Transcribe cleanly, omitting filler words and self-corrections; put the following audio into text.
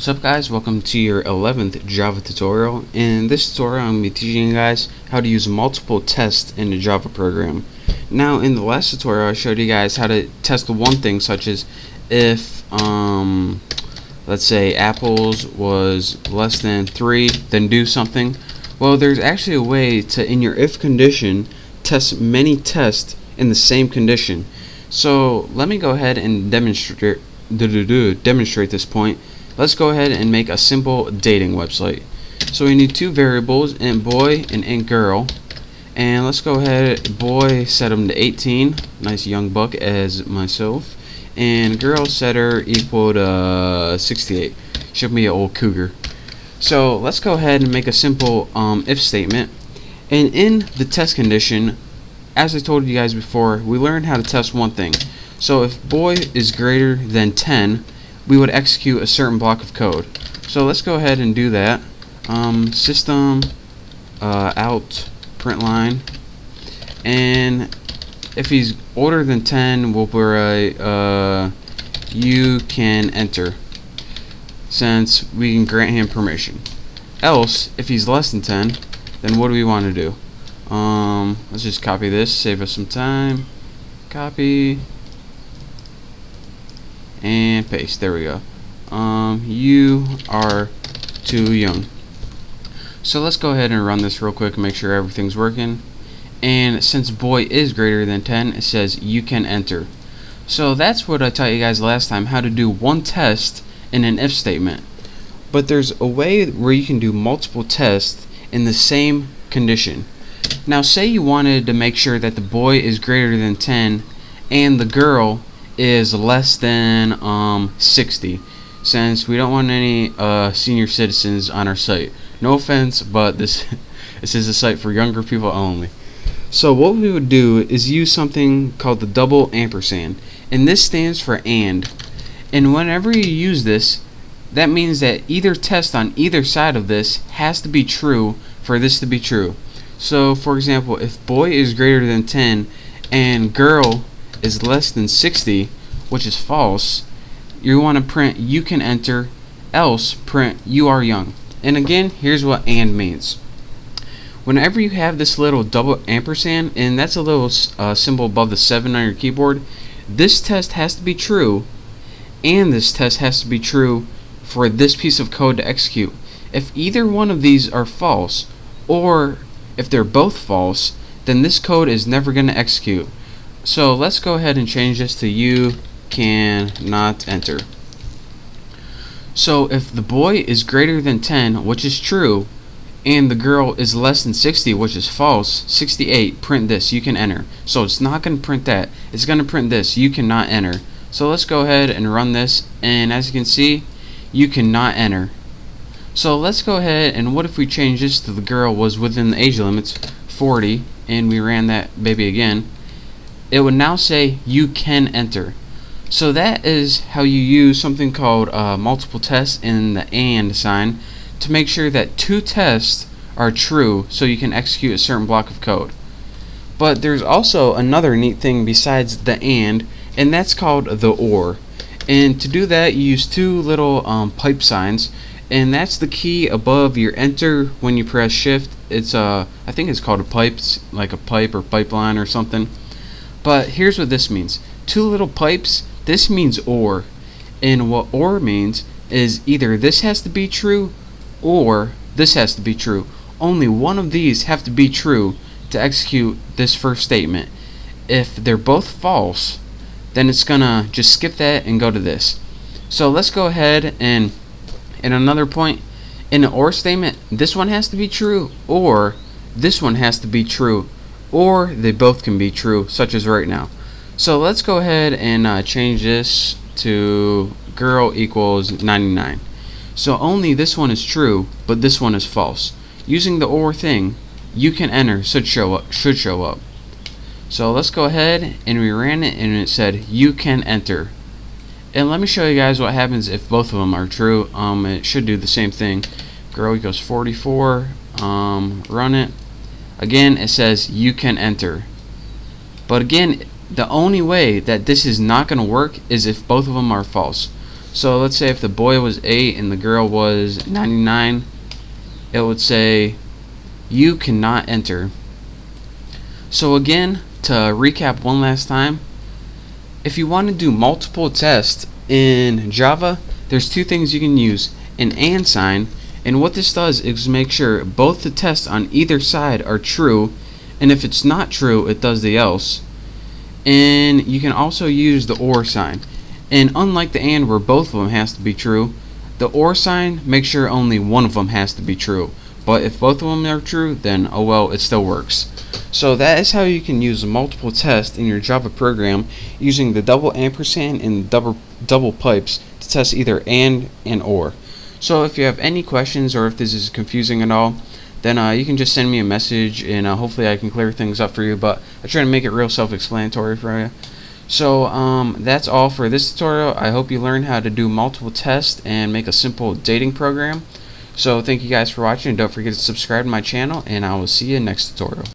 What's up guys, welcome to your 11th Java tutorial. In this tutorial I'm going to be teaching you guys how to use multiple tests in a Java program. Now in the last tutorial I showed you guys how to test one thing, such as if let's say apples was less than 3, then do something. Well, there's actually a way to, in your if condition, test many tests in the same condition. So let me go ahead and demonstrate this point. Let's go ahead and make a simple dating website. So we need two variables, int boy and int girl. And let's go ahead, boy set him to 18, nice young buck as myself. And girl set her equal to 68, should be an old cougar. So let's go ahead and make a simple if statement. And in the test condition, as I told you guys before, we learned how to test one thing. So if boy is greater than 10, we would execute a certain block of code. So let's go ahead and do that. System out print line, and if he's older than 10, we'll write you can enter, since we can grant him permission. Else, if he's less than 10, then what do we want to do? Let's just copy this, save us some time. Copy and paste. There we go. You are too young. So let's go ahead and run this real quick and make sure everything's working. And since boy is greater than 10, it says you can enter. So that's what I taught you guys last time, how to do one test in an if statement. But there's a way where you can do multiple tests in the same condition. Now say you wanted to make sure that the boy is greater than 10 and the girl is less than 60, since we don't want any senior citizens on our site. No offense, but this is a site for younger people only. So what we would do is use something called the double ampersand, and this stands for and whenever you use this, that means that either test on either side of this has to be true for this to be true. So for example, if boy is greater than 10 and girl is less than 60, which is false, you want to print you can enter, else print you are young. And again, here's what and means. Whenever you have this little double ampersand, and that's a little symbol above the 7 on your keyboard, this test has to be true, and this test has to be true for this piece of code to execute. If either one of these are false, or if they're both false, then this code is never going to execute. So let's go ahead and change this to you cannot enter. So if the boy is greater than 10, which is true, and the girl is less than 60, which is false, 68, print this, you can enter. So it's not going to print that, it's going to print this, you cannot enter. So let's go ahead and run this, and as you can see, you cannot enter. So let's go ahead, and what if we change this to the girl was within the age limits, 40, and we ran that baby again. It would now say you can enter. So that is how you use something called multiple tests in the and sign to make sure that two tests are true so you can execute a certain block of code. But there's also another neat thing besides the and that's called the or. And to do that, you use two little pipe signs, and that's the key above your enter when you press shift. It's I think it's called a pipe, it's like a pipe or pipeline or something. But here's what this means. Two little pipes, this means or. And what or means is either this has to be true or this has to be true. Only one of these have to be true to execute this first statement. If they're both false, then it's gonna just skip that and go to this. So let's go ahead and in another point, in an or statement, this one has to be true or this one has to be true, or they both can be true, such as right now. So let's go ahead and change this to girl equals 99. So only this one is true, but this one is false. Using the or thing, you can enter should show up. So let's go ahead, and we ran it, and it said you can enter. And let me show you guys what happens if both of them are true. It should do the same thing. Girl equals 44. Run it. Again, it says you can enter. But again, the only way that this is not going to work is if both of them are false. So let's say if the boy was 8 and the girl was 99, it would say you cannot enter. So again, to recap one last time, if you want to do multiple tests in Java, there's two things you can use: an and sign, and what this does is make sure both the tests on either side are true, and if it's not true, it does the else. And you can also use the or sign. And unlike the and where both of them has to be true, the or sign makes sure only one of them has to be true. But if both of them are true, then oh well, it still works. So that is how you can use multiple tests in your Java program using the double ampersand and double pipes to test either and or. So if you have any questions or if this is confusing at all, then you can just send me a message and hopefully I can clear things up for you, but I try to make it real self-explanatory for you. So that's all for this tutorial. I hope you learned how to do multiple tests and make a simple dating program. So thank you guys for watching, and don't forget to subscribe to my channel, and I will see you in next tutorial.